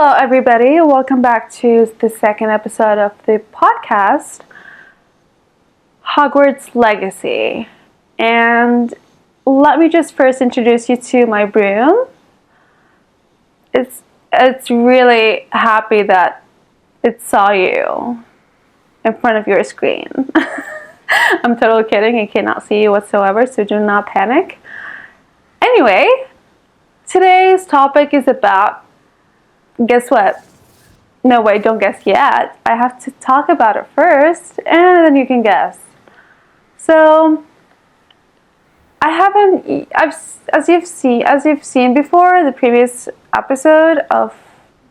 Hello, everybody. Welcome back to the second episode of the podcast, Hogwarts Legacy. And let me just first introduce you to my Broom. It's really happy that it saw you in front of your screen. I'm totally kidding. It cannot see you whatsoever, so do not panic. Anyway, today's topic is about, guess what? No, wait, don't guess yet. I have to talk about it first, and then you can guess. So, as you've seen before, the previous episode of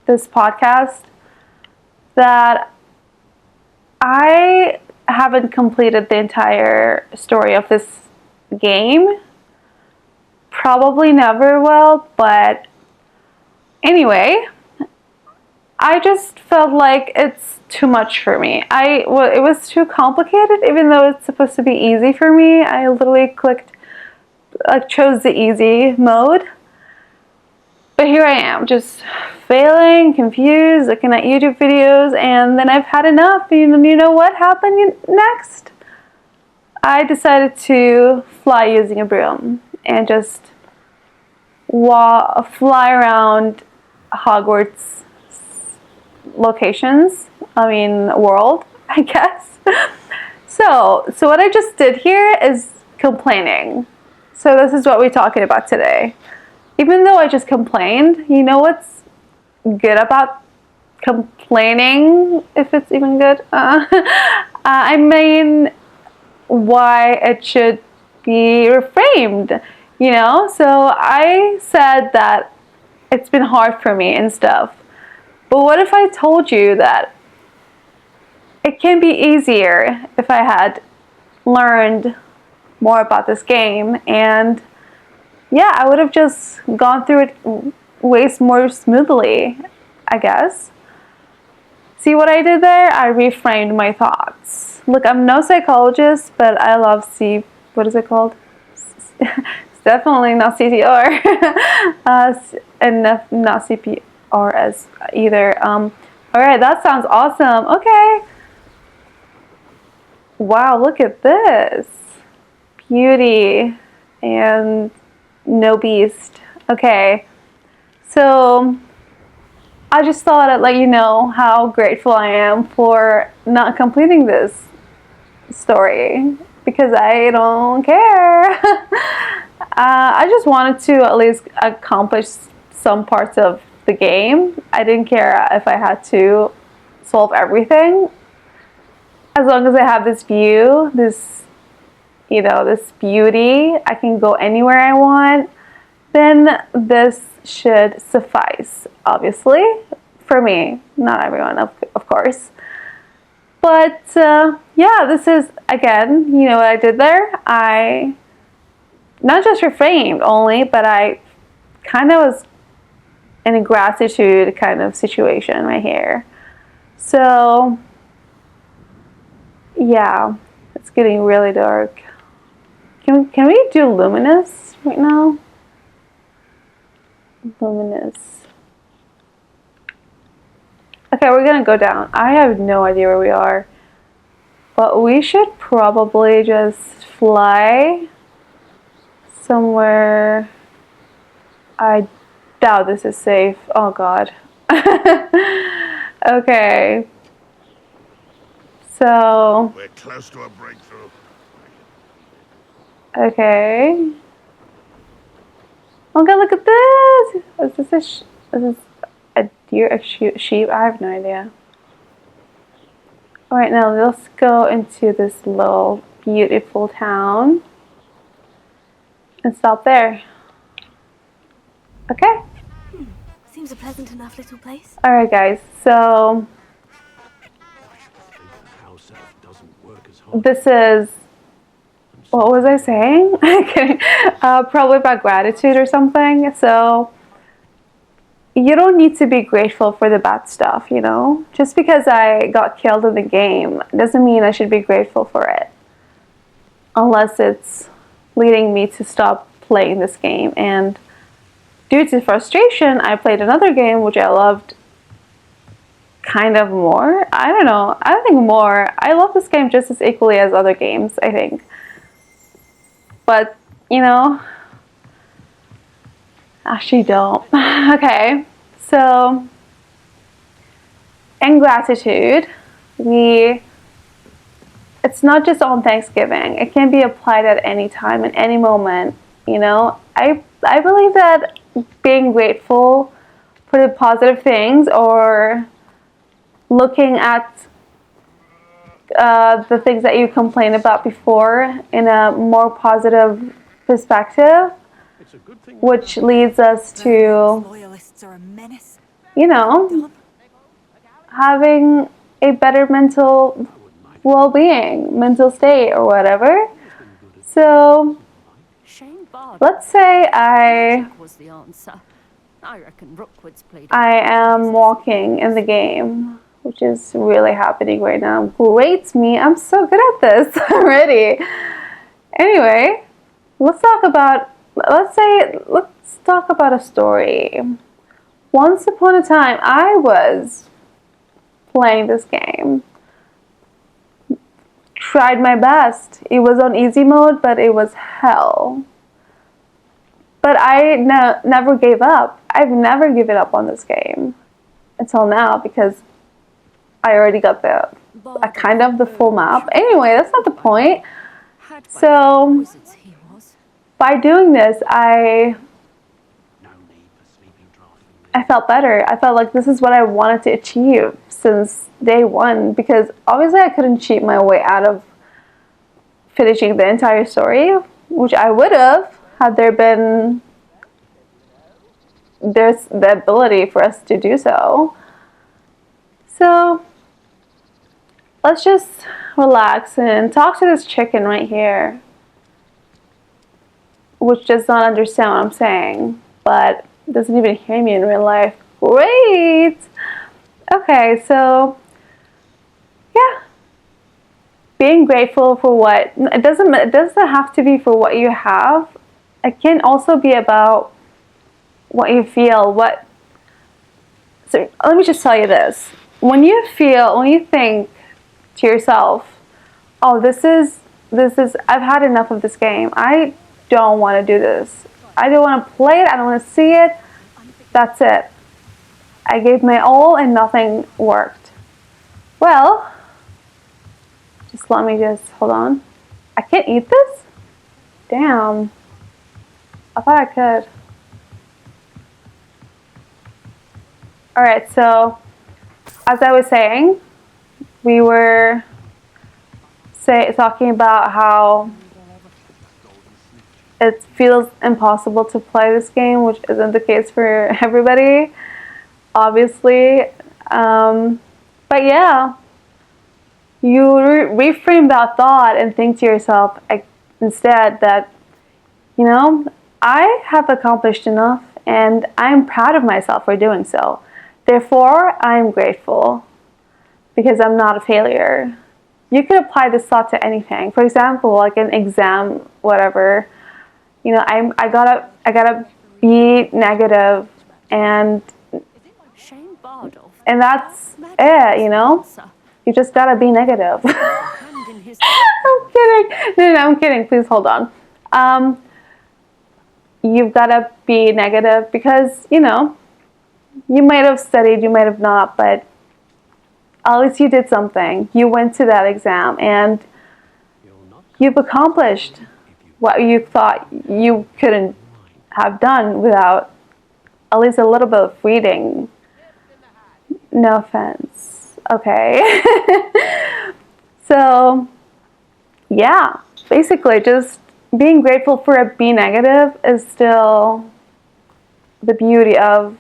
this podcast, that I haven't completed the entire story of this game. Probably never will, but anyway, I just felt like it's too much for me. It was too complicated, even though it's supposed to be easy for me. I literally chose the easy mode. But here I am, just failing, confused, looking at YouTube videos, and then I've had enough. You know what happened next? I decided to fly using a broom and just fly around Hogwarts world, I guess. So what I just did here is complaining. So this is what we're talking about today. Even though I just complained, you know what's good about complaining, if it's even good? I mean, why it should be reframed, So I said that it's been hard for me and stuff. But what if I told you that it can be easier if I had learned more about this game, and I would have just gone through it way more smoothly, I guess. See what I did there? I reframed my thoughts. Look, I'm no psychologist, but I love what is it called? It's definitely not CTR. And not CPRS either. Alright, that sounds awesome. Okay. Wow, look at this. Beauty and no beast. Okay. So I just thought I'd let you know how grateful I am for not completing this story, because I don't care. I just wanted to at least accomplish some parts of the game. I didn't care if I had to solve everything. As long as I have this view, this beauty, I can go anywhere I want, then this should suffice, obviously, for me. Not everyone, of course. But, this is, again, you know what I did there? I not just reframed only, but I kind of was in a gratitude kind of situation right here. So, it's getting really dark. Can we do luminous right now? Luminous. Okay, we're gonna go down. I have no idea where we are, but we should probably just fly somewhere. I doubt this is safe. Oh God. Okay. So. We're close to a breakthrough. Okay. Oh God, look at this! Is this a deer, a sheep? I have no idea. Alright, now let's go into this little beautiful town and stop there. Okay. Seems a pleasant enough little place. Alright guys, so this is, what was I saying? Probably about gratitude or something. So you don't need to be grateful for the bad stuff, Just because I got killed in the game doesn't mean I should be grateful for it. Unless it's leading me to stop playing this game. And due to frustration, I played another game which I loved kind of more. I don't know. I think more. I love this game just as equally as other games, I think. But, you know, actually don't. Okay, so in gratitude, it's not just on Thanksgiving. It can be applied at any time, in any moment. You know, I believe that being grateful for the positive things, or looking at the things that you complained about before in a more positive perspective, which leads us to, you know, having a better mental well-being, mental state, or whatever. So let's say I am walking in the game, which is really happening right now. Great me, I'm so good at this already. Anyway, let's talk about a story. Once upon a time, I was playing this game. Tried my best. It was on easy mode, but it was hell. But I never gave up. I've never given up on this game until now, because I already got the full map. Anyway, that's not the point. So by doing this, I felt better. I felt like this is what I wanted to achieve since day one, because obviously I couldn't cheat my way out of finishing the entire story, which I would have had there's the ability for us to do so. So let's just relax and talk to this chicken right here, which does not understand what I'm saying, but doesn't even hear me in real life. Great! Okay, so yeah, being grateful for what, it doesn't have to be for what you have. It can also be about what you feel. So let me just tell you this. When you think to yourself, oh, this is, I've had enough of this game. I don't want to do this. I don't want to play it. I don't want to see it. That's it. I gave my all and nothing worked. Well, hold on. I can't eat this? Damn. I thought I could. Alright, so as I was saying, we were talking about how it feels impossible to play this game, which isn't the case for everybody, obviously. But yeah, you reframe that thought and think to yourself instead that, you know, I have accomplished enough and I'm proud of myself for doing so. Therefore, I'm grateful because I'm not a failure. You could apply this thought to anything. For example, like an exam, whatever. You know, I got a B negative, and that's it. You know, you just gotta be negative. I'm kidding. No, I'm kidding. Please hold on. You've gotta be negative because, you know, you might have studied, you might have not, but at least you did something. You went to that exam and you've accomplished what you thought you couldn't have done without at least a little bit of reading. No offense. Okay. So, yeah, basically just being grateful for a B negative is still the beauty of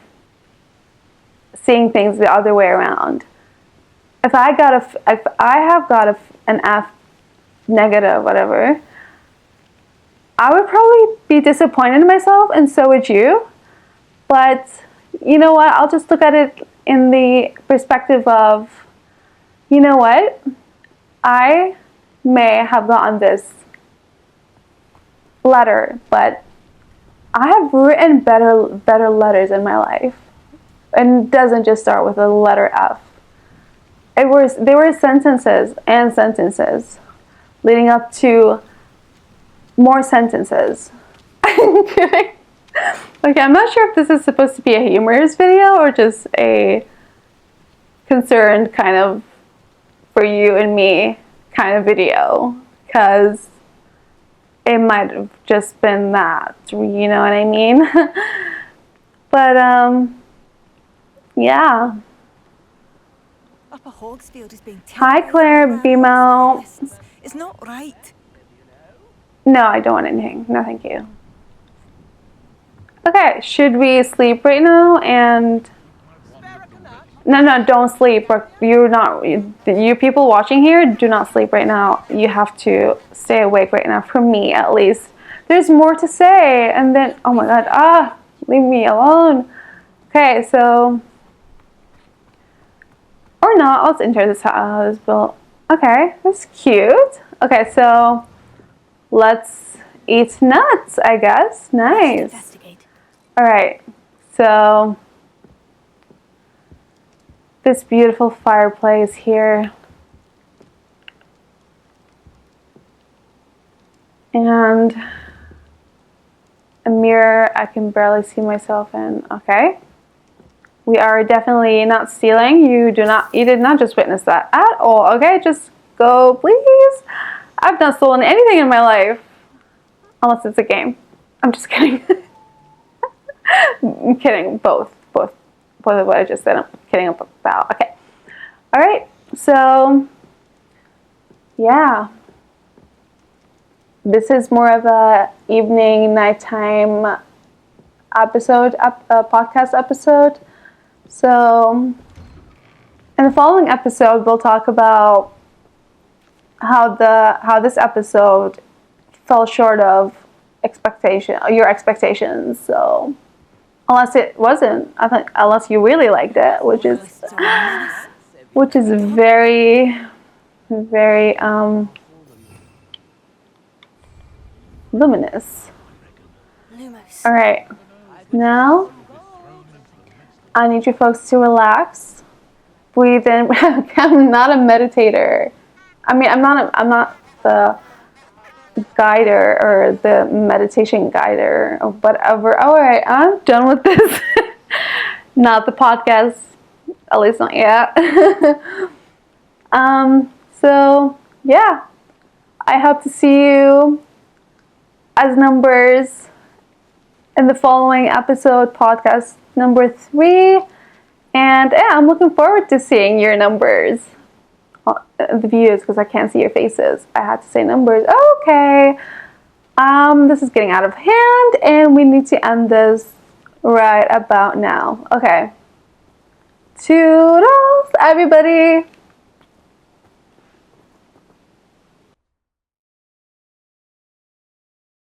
seeing things the other way around. If I have got an F negative, whatever, I would probably be disappointed in myself, and so would you. But you know what? I'll just look at it in the perspective of, you know what? I may have gotten this letter, but I have written better letters in my life. And it doesn't just start with a letter F. They were sentences and sentences leading up to more sentences. I'm kidding. Okay, I'm not sure if this is supposed to be a humorous video or just a concerned kind of for you and me kind of video, because it might have just been that, you know what I mean? But yeah. Upper Hogsfield is being Hi Claire, BMO. It's not right. No, I don't want anything. No, thank you. Okay, should we sleep right now? And no, don't sleep. You're not. You people watching here, do not sleep right now. You have to stay awake right now. For me, at least. There's more to say, and then oh my god, leave me alone. Okay, so or not. Let's enter this house. Built. Okay, that's cute. Okay, so let's eat nuts, I guess. Nice. Investigate. All right, so this beautiful fireplace here, and a mirror I can barely see myself in. Okay, we are definitely not stealing. You did not just witness that at all. Okay, just go, please. I've not stolen anything in my life, unless it's a game. I'm just kidding. I'm kidding. Both of what I just said. I'm kidding about. Okay. All right. So yeah, this is more of a evening, nighttime episode, podcast episode. So in the following episode, we'll talk about how this episode fell short of your expectations. So unless it wasn't, I think, unless you really liked it, which is very, very luminous. Lumos. All right, now I need you folks to relax, breathe in. I'm not a meditator. I mean, I'm not the guider or the meditation guider or whatever. All right, I'm done with this. Not the podcast, at least not yet. So yeah, I hope to see you as numbers in the following episode, podcast number 3. And yeah, I'm looking forward to seeing your numbers. The views, because I can't see your faces. I had to say numbers. Okay. This is getting out of hand, and we need to end this right about now. Okay. Toodles, everybody.